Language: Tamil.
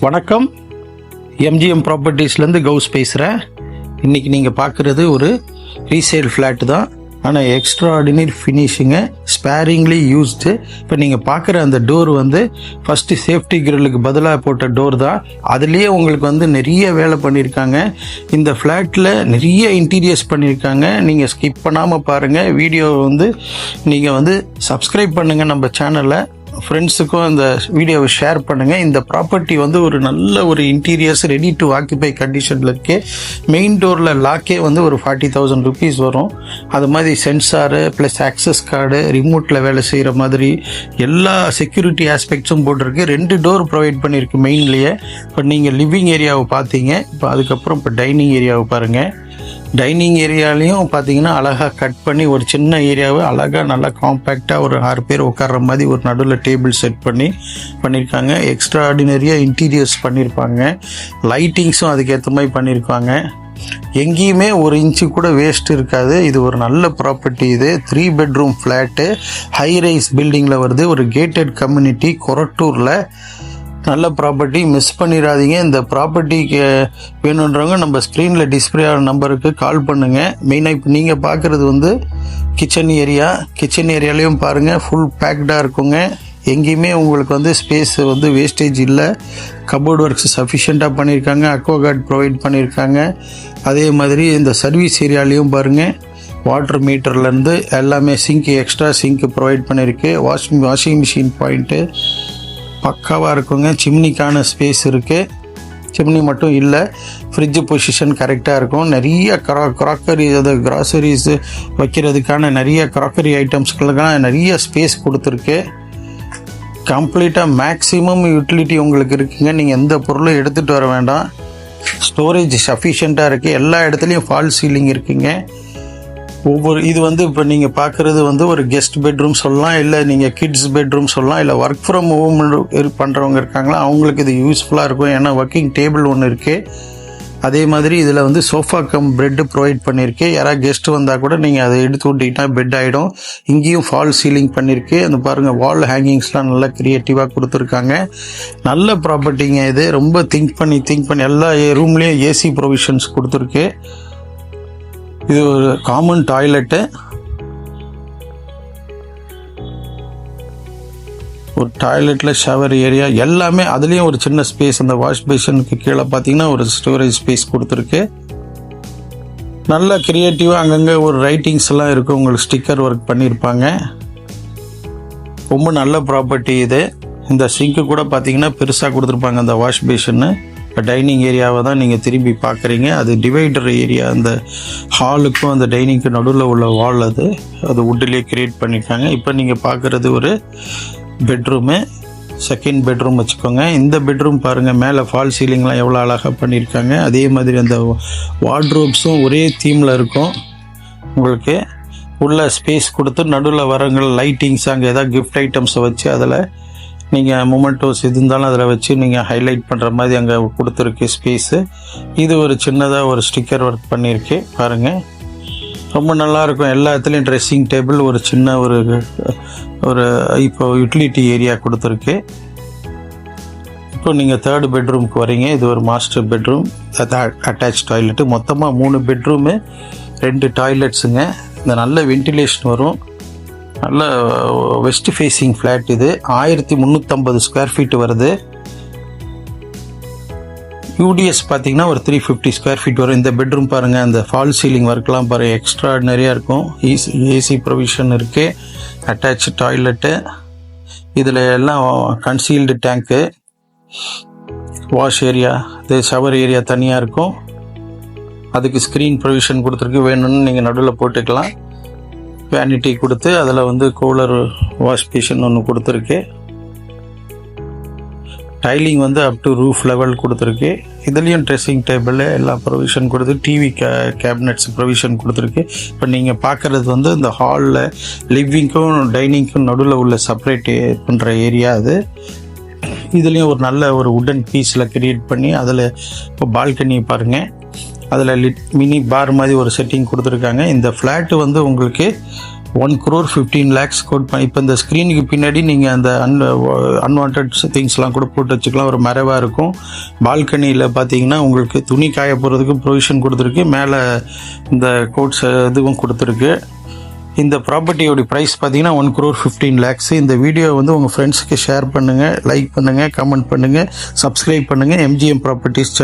வணக்கம். எம்ஜிஎம் ப்ராப்பர்ட்டிஸ்லேருந்து கவுஸ் பேசுகிறேன். இன்றைக்கி நீங்கள் பார்க்குறது ஒரு ரீசேல் ஃப்ளாட் தான். ஆனால் எக்ஸ்ட்ராடினரி ஃபினிஷிங்கு, ஸ்பேரிங்லி யூஸ்டு. இப்போ நீங்கள் பார்க்குற அந்த டோர் ஃபஸ்ட்டு சேஃப்டி கிரில்லுக்கு பதிலாக போட்ட டோர் தான். அதுலேயே உங்களுக்கு நிறைய வேலை பண்ணியிருக்காங்க. இந்த ஃப்ளாட்டில் நிறைய இன்டீரியர்ஸ் பண்ணியிருக்காங்க. நீங்கள் ஸ்கிப் பண்ணாமல் பாருங்கள். வீடியோ நீங்கள் சப்ஸ்கிரைப் பண்ணுங்கள் நம்ம சேனலை. ஃப்ரெண்ட்ஸுக்கும் அந்த வீடியோவை ஷேர் பண்ணுங்கள். இந்த ப்ராப்பர்ட்டி ஒரு நல்ல ஒரு இன்டீரியர்ஸ் ரெடி டு ஆக்கிபை கண்டிஷனில் இருக்கு. மெயின் டோரில் லாக்கே ஒரு 40,000 ருபீஸ் வரும். அது மாதிரி சென்சாரு ப்ளஸ் ஆக்சஸ் கார்டு, ரிமோட்டில் வேலை செய்கிற மாதிரி எல்லா செக்யூரிட்டி ஆஸ்பெக்ட்ஸும் போட்டிருக்கு. 2 டோர் ப்ரொவைட் பண்ணியிருக்கு மெயின்லேயே. இப்போ நீங்கள் லிவிங் ஏரியாவை பார்த்தீங்க. இப்போ அதுக்கப்புறம் இப்போ டைனிங் ஏரியாவை பாருங்கள். டைனிங் ஏரியாலையும் பார்த்தீங்கன்னா அழகாக கட் பண்ணி ஒரு சின்ன ஏரியாவை அழகாக நல்லா காம்பேக்டாக ஒரு 6 பேர் உட்கார்ற மாதிரி ஒரு நடுவில் டேபிள் செட் பண்ணியிருக்காங்க. எக்ஸ்ட்ரா ஆர்டினரியாக இன்டீரியர்ஸ் பண்ணியிருப்பாங்க. லைட்டிங்ஸும் அதுக்கேற்ற மாதிரி பண்ணியிருக்காங்க. எங்கேயுமே ஒரு இன்ச்சு கூட வேஸ்ட் இருக்காது. இது ஒரு நல்ல ப்ராப்பர்ட்டி. இது 3 பெட்ரூம் ஃப்ளாட்டு, ஹை ரைஸ் பில்டிங்கில் வருது. ஒரு கேட்டட் கம்யூனிட்டி, கொரட்டூரில். நல்ல ப்ராப்பர்ட்டி, மிஸ் பண்ணிடாதீங்க. இந்த ப்ராப்பர்ட்டிக்கு வேணுன்றவங்க நம்ம ஸ்க்ரீனில் டிஸ்பிளே ஆகிற நம்பருக்கு கால் பண்ணுங்கள். மெயினாக இப்போ நீங்கள் பார்க்குறது கிச்சன் ஏரியா. கிச்சன் ஏரியாலையும் பாருங்கள், ஃபுல் பேக்டாக இருக்குங்க. எங்கேயுமே உங்களுக்கு ஸ்பேஸ் வேஸ்டேஜ் இல்லை. கபோர்ட் ஒர்க்ஸ் சஃபிஷியண்ட்டாக பண்ணியிருக்காங்க. அக்வாகார்ட் ப்ரொவைட் பண்ணியிருக்காங்க. அதே மாதிரி இந்த சர்வீஸ் ஏரியாலையும் பாருங்கள், வாட்டர் மீட்டர்லேருந்து எல்லாமே எக்ஸ்ட்ரா சிங்க் ப்ரொவைட் பண்ணியிருக்கு. வாஷிங் மிஷின் பாயிண்ட்டு பக்காவாக இருக்குங்க. சிம்னிக்கான ஸ்பேஸ் இருக்குது. சிம்னி மட்டும் இல்லை, ஃப்ரிட்ஜு பொசிஷன் கரெக்டாக இருக்கும். நிறைய க்ராக்கரி, கிராசரிஸ் வைக்கிறதுக்கான நிறைய க்ராக்கரி ஐட்டம்ஸ்களுக்கான நிறைய ஸ்பேஸ் கொடுத்துருக்கு. கம்ப்ளீட்டாக மேக்ஸிமம் யூட்டிலிட்டி உங்களுக்கு இருக்குங்க. நீங்கள் எந்த பொருளும் எடுத்துகிட்டு வர வேண்டாம். ஸ்டோரேஜ் சஃபிஷியண்ட்டாக இருக்குது. எல்லா இடத்துலையும் ஃபால் சீலிங் இருக்குங்க. இது இப்போ நீங்கள் பார்க்குறது ஒரு கெஸ்ட் பெட்ரூம் சொல்லலாம், இல்லை நீங்கள் கிட்ஸ் பெட்ரூம் சொல்லலாம், இல்லை ஒர்க் ஃப்ரம் ஹோம் பண்ணுறவங்க இருக்காங்களா அவங்களுக்கு இது யூஸ்ஃபுல்லாக இருக்கும். ஏன்னா ஒர்க்கிங் டேபிள் ஒன்று இருக்குது. அதே மாதிரி இதில் சோஃபா கம் பெட்டு ப்ரொவைட் பண்ணியிருக்கு. யாராவது கெஸ்ட்டு வந்தால் கூட நீங்கள் அதை எடுத்து விட்டிங்கன்னா பெட் ஆகிடும். இங்கேயும் ஃபால் சீலிங் பண்ணியிருக்கு. அந்த பாருங்கள், வால் ஹேங்கிங்ஸ்லாம் நல்லா க்ரியேட்டிவாக கொடுத்துருக்காங்க. நல்ல ப்ராப்பர்ட்டிங்க இது. ரொம்ப திங்க் பண்ணி எல்லா ரூம்லேயும் ஏசி ப்ரொவிஷன்ஸ் கொடுத்துருக்கு. இது ஒரு காமன் டாய்லெட்டு, ஒரு டாய்லெட்டில் ஷவர் ஏரியா எல்லாமே. அதுலேயும் ஒரு சின்ன ஸ்பேஸ், அந்த வாஷ் பேஷனுக்கு கீழே பார்த்தீங்கன்னா ஒரு ஸ்டோரேஜ் ஸ்பேஸ் கொடுத்துருக்கு. நல்ல க்ரியேட்டிவாக அங்கங்கே ஒரு ரைட்டிங்ஸ் எல்லாம் இருக்கும். உங்களுக்கு ஸ்டிக்கர் ஒர்க் பண்ணியிருப்பாங்க. ரொம்ப நல்ல ப்ராப்பர்ட்டி இது. இந்த சிங்க்கு கூட பார்த்தீங்கன்னா பெருசாக கொடுத்துருப்பாங்க. அந்த வாஷ் பேஷன்னு இப்போ டைனிங் ஏரியாவை தான் நீங்கள் திரும்பி பார்க்குறீங்க. அது டிவைடர் ஏரியா. அந்த ஹாலுக்கும் அந்த டைனிங்க்கு நடுவில் உள்ள வால் அது வுட்லேயே க்ரியேட் பண்ணியிருக்காங்க. இப்போ நீங்கள் பார்க்குறது ஒரு பெட்ரூமு, செகண்ட் பெட்ரூம் வச்சுக்கோங்க. இந்த பெட்ரூம் பாருங்கள், மேலே ஃபால் சீலிங்லாம் எவ்வளோ அழகாக பண்ணியிருக்காங்க. அதே மாதிரி அந்த வார்ட்ரோப்ஸும் ஒரே தீமில் இருக்கும். உங்களுக்கு உள்ள ஸ்பேஸ் கொடுத்து நடுவில் வரங்கள் லைட்டிங்ஸ், அங்கே ஏதாவது கிஃப்ட் ஐட்டம்ஸை வச்சு அதில் நீங்கள் மொமெண்டோஸ் எது இருந்தாலும் அதில் வச்சு நீங்கள் ஹைலைட் பண்ணுற மாதிரி அங்கே கொடுத்துருக்கு ஸ்பேஸு. இது ஒரு சின்னதாக ஒரு ஸ்டிக்கர் ஒர்க் பண்ணியிருக்கு பாருங்கள். ரொம்ப நல்லாயிருக்கும். எல்லா இடத்துலையும் ட்ரெஸ்ஸிங் டேபிள், ஒரு சின்ன ஒரு இப்போ யூட்டிலிட்டி ஏரியா கொடுத்துருக்கு. இப்போ நீங்கள் 3rd பெட்ரூமுக்கு வரீங்க. இது ஒரு மாஸ்டர் பெட்ரூம், அட்டாச் டாய்லெட்டு. மொத்தமாக 3 பெட்ரூமு, 2 டாய்லெட்ஸுங்க. இந்த நல்ல வென்டிலேஷன் வரும். நல்ல வெஸ்ட் ஃபேஸிங் ஃப்ளாட். இது 1350 ஸ்கொயர் ஃபீட் வருது. யூடிஎஸ் பார்த்தீங்கன்னா ஒரு 350 ஸ்கொயர் ஃபீட் வரும். இந்த பெட்ரூம் பாருங்கள், அந்த ஃபால் சீலிங் ஒர்க்லாம் பாருங்கள், எக்ஸ்ட்ரா நிறையா இருக்கும். ஏசி ப்ரொவிஷன் இருக்குது. Attach toilet. இதில் எல்லாம் கன்சீல்டு டேங்க்கு, வாஷ் ஏரியா, இது ஷவர் ஏரியா தனியாக இருக்கும். அதுக்கு ஸ்க்ரீன் ப்ரொவிஷன் கொடுத்துருக்கு. வேணும்னு நீங்கள் நடுவில் போட்டுக்கலாம். வேனிட்டி கொடுத்து அதில் கூலர் வாஷ் பேஷன் ஒன்று கொடுத்துருக்கு. டைலிங் அப் டு ரூஃப் லெவல் கொடுத்துருக்கு. இதுலேயும் ட்ரெஸ்ஸிங் டேபிள் எல்லா ப்ரொவிஷன் கொடுத்து, டிவி கேபினட்ஸ் ப்ரொவிஷன் கொடுத்துருக்கு. இப்போ நீங்கள் பார்க்குறது இந்த ஹாலில் லிவிங்க்கும் டைனிங்க்கும் நடுவில் உள்ள செப்பரேட் பண்ணுற ஏரியா அது. இதுலேயும் ஒரு நல்ல ஒரு வுடன் பீஸில் க்ரியேட் பண்ணி அதில் இப்போ பால்கனி பாருங்கள், அதில் மினி பார் மாதிரி ஒரு செட்டிங் கொடுத்துருக்காங்க. இந்த ஃப்ளாட்டு உங்களுக்கு 1,15 lakhs கோட் பண்ணி, இப்போ இந்த ஸ்க்ரீனுக்கு பின்னாடி நீங்கள் அந்த அன்வான்ட் திங்ஸ்லாம் கூட போட்டு வச்சுக்கலாம். ஒரு மறைவாக இருக்கும். பால்கனியில் பார்த்தீங்கன்னா உங்களுக்கு துணி காய போகிறதுக்கு ப்ரொவிஷன் கொடுத்துருக்கு. மேலே இந்த கோட்ஸ் இதுவும் கொடுத்துருக்கு. இந்த ப்ராப்பர்ட்டியோட ப்ரைஸ் பார்த்தீங்கன்னா 1,15 lakhs. இந்த வீடியோ வந்து உங்கள் ஃப்ரெண்ட்ஸுக்கு ஷேர் பண்ணுங்கள், லைக் பண்ணுங்கள், கமெண்ட் பண்ணுங்கள், சப்ஸ்கிரைப் பண்ணுங்கள். MGM properties channel